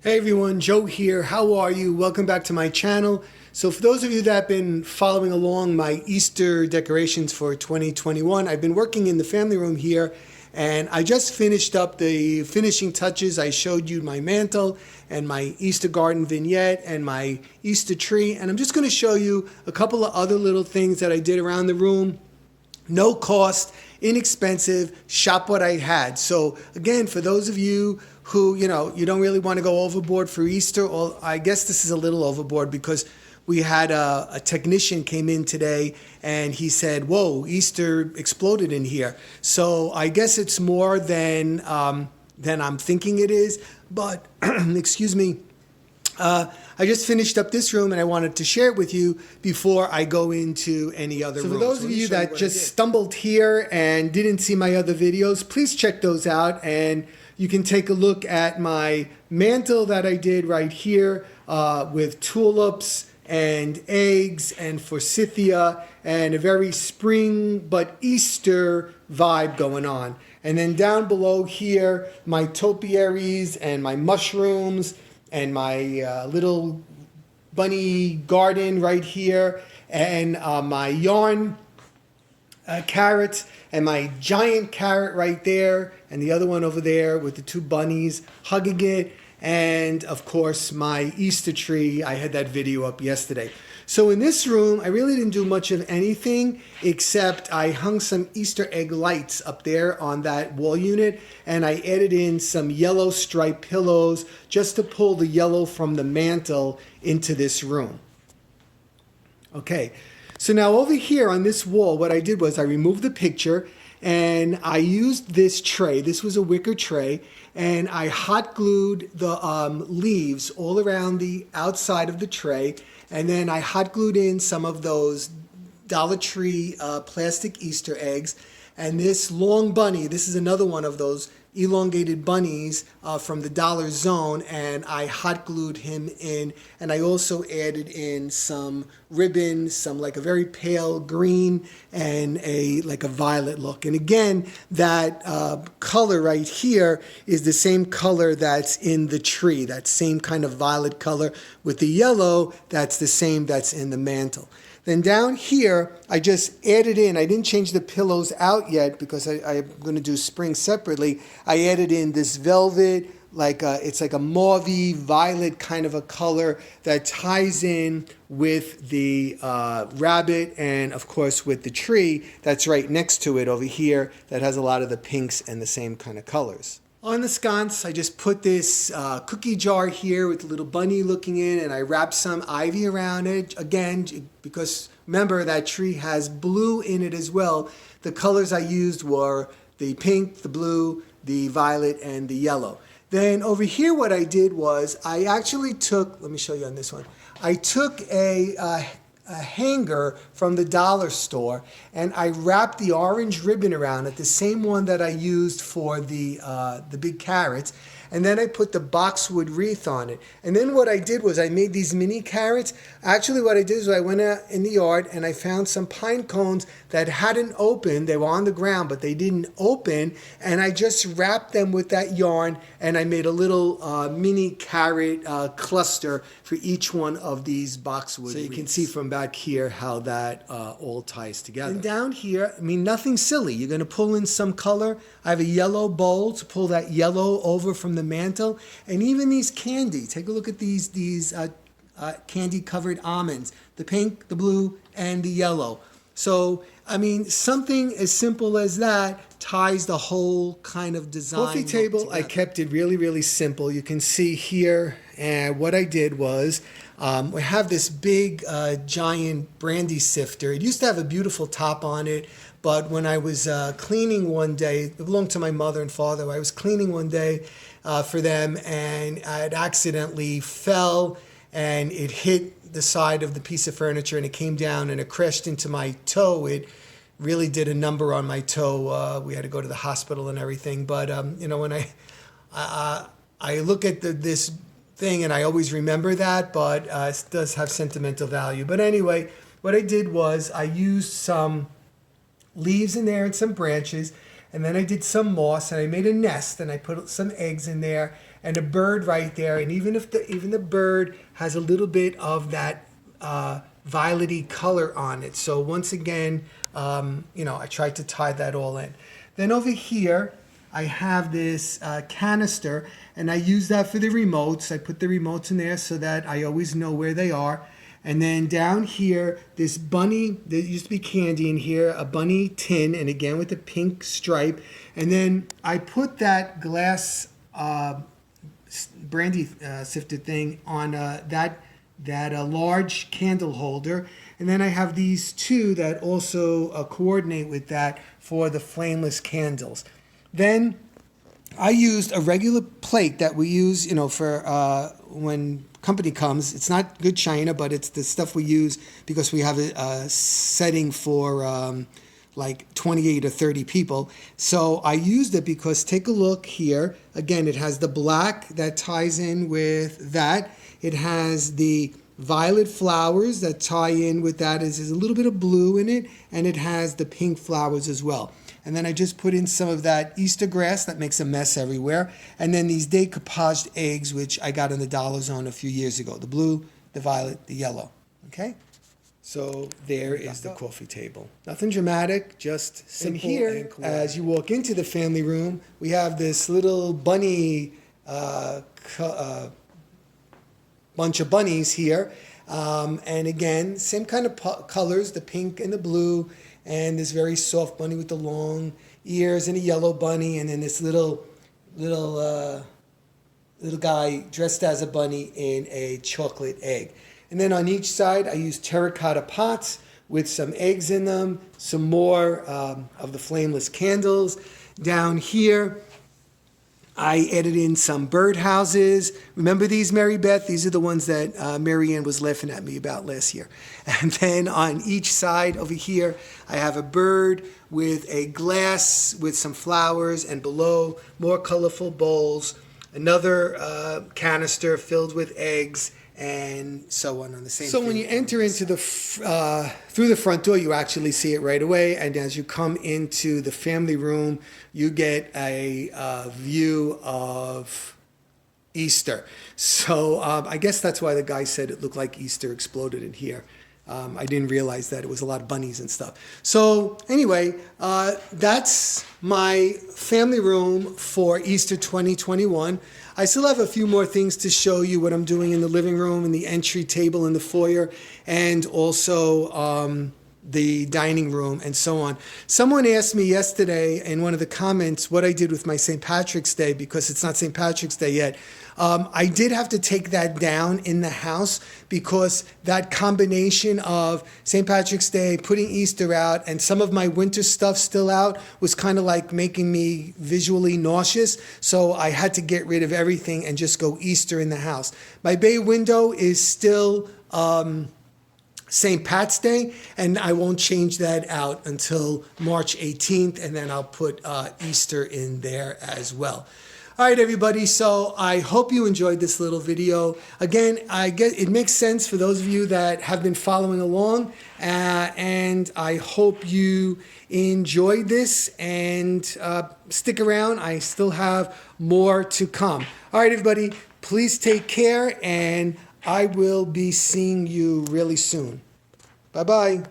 Hey everyone, Joe here. How are you? Welcome back to my channel. So for those of you that have been following along my Easter decorations for 2021, I've been working in the family room here and I just finished up the finishing touches. I showed you my mantle and my Easter garden vignette and my Easter tree, and I'm just going to show you a couple of other little things that I did around the room. No cost, inexpensive, shop what I had. So again, for those of you who, you don't really want to go overboard for Easter, or I guess this is a little overboard because we had a technician came in today and he said, whoa, Easter exploded in here. So I guess it's more than I'm thinking it is, but excuse me. I just finished up this room and I wanted to share it with you before I go into any other room. So for those of you that just stumbled here and didn't see my other videos, please check those out, and you can take a look at my mantle that I did right here with tulips and eggs and forsythia and a very spring but Easter vibe going on. And then down below here, my topiaries and my mushrooms and my little bunny garden right here, and my yarn carrots, and my giant carrot right there, and the other one over there with the two bunnies hugging it, and of course my Easter tree. I had that video up yesterday. So in this room, I really didn't do much of anything except I hung some Easter egg lights up there on that wall unit, and I added in some yellow striped pillows just to pull the yellow from the mantle into this room. Okay, so now over here on this wall, what I did was I removed the picture and I used this tray. This was a wicker tray, and I hot glued the leaves all around the outside of the tray, and then I hot glued in some of those Dollar Tree plastic Easter eggs. And this long bunny, this is another one of those elongated bunnies from the Dollar Zone, and I hot glued him in, and I also added in some ribbons, some like a very pale green and like a violet look. And again, that color right here is the same color that's in the tree, that same kind of violet color with the yellow, that's the same that's in the mantle. Then down here, I just added in, I didn't change the pillows out yet because I'm going to do spring separately. I added in this velvet, it's like a mauvey violet kind of a color that ties in with the rabbit and of course with the tree that's right next to it over here that has a lot of the pinks and the same kind of colors. On the sconce, I just put this cookie jar here with a little bunny looking in, and I wrapped some ivy around it. Again, because remember that tree has blue in it as well. The colors I used were the pink, the blue, the violet, and the yellow. Then over here what I did was I actually took, let me show you on this one, I took a hanger from the dollar store and I wrapped the orange ribbon around it, the same one that I used for the big carrots, and then I put the boxwood wreath on it. And then what I did was I made these mini carrots. Actually what I did is I went out in the yard and I found some pine cones that hadn't opened. They were on the ground but they didn't open, and I just wrapped them with that yarn and I made a little mini carrot cluster for each one of these boxwood wreaths. So you can see from back here how that all ties together. And down here, I mean, nothing silly. You're going to pull in some color. I have a yellow bowl to pull that yellow over from the mantle, and even these candy. Take a look at these candy covered almonds, the pink, the blue, and the yellow. So I mean, something as simple as that ties the whole kind of design. Coffee table, I kept it really, really simple. You can see here, and what I did was we have this big giant brandy sifter. It used to have a beautiful top on it, but when I was cleaning one day, it belonged to my mother and father. I was cleaning one day for them, and it accidentally fell, and it hit the side of the piece of furniture, and it came down and it crashed into my toe. It really did a number on my toe. We had to go to the hospital and everything. But when I look at this thing, and I always remember that, but it does have sentimental value. But anyway, what I did was I used some leaves in there and some branches, and then I did some moss, and I made a nest, and I put some eggs in there, and a bird right there. And even if the bird has a little bit of that violety color on it. So once again, I tried to tie that all in. Then over here, I have this canister, and I use that for the remotes. I put the remotes in there so that I always know where they are. And then down here, this bunny, there used to be candy in here, a bunny tin, and again with the pink stripe. And then I put that glass brandy sifted thing on that large candle holder. And then I have these two that also coordinate with that for the flameless candles. Then I used a regular plate that we use, for when company comes. It's not good china, but it's the stuff we use because we have a setting for like 28 or 30 people. So I used it because take a look here. Again, it has the black that ties in with that. It has the violet flowers that tie in with that. There's a little bit of blue in it, and it has the pink flowers as well. And then I just put in some of that Easter grass that makes a mess everywhere. And then these decoupaged eggs, which I got in the Dollar Zone a few years ago. The blue, the violet, the yellow. Okay? So there is the coffee table. Nothing dramatic, just simple. And here, as you walk into the family room, we have this little bunny, bunch of bunnies here. And again, same kind of colors, the pink and the blue. And this very soft bunny with the long ears, and a yellow bunny, and then this little guy dressed as a bunny in a chocolate egg. And then on each side, I use terracotta pots with some eggs in them, some more of the flameless candles. Down here, I added in some birdhouses. Remember these, Mary Beth? These are the ones that Mary Ann was laughing at me about last year. And then on each side over here, I have a bird with a glass with some flowers, and below more colorful bowls, another canister filled with eggs, and so on the same. So when you enter into the through the front door, you actually see it right away, and as you come into the family room, you get a view of Easter. So I guess that's why the guy said it looked like Easter exploded in here. I didn't realize that it was a lot of bunnies and stuff. So anyway, that's my family room for Easter 2021. I still have a few more things to show you what I'm doing in the living room and the entry table in the foyer, and also the dining room and so on. Someone asked me yesterday in one of the comments what I did with my St. Patrick's Day, because it's not St. Patrick's Day yet. I did have to take that down in the house because that combination of St. Patrick's Day, putting Easter out, and some of my winter stuff still out was kind of like making me visually nauseous. So I had to get rid of everything and just go Easter in the house. My bay window is still St. Pat's Day, and I won't change that out until March 18th, and then I'll put Easter in there as well. All right, everybody, so I hope you enjoyed this little video. Again, I guess it makes sense for those of you that have been following along, and I hope you enjoyed this, and stick around. I still have more to come. All right, everybody, please take care, and I will be seeing you really soon. Bye-bye.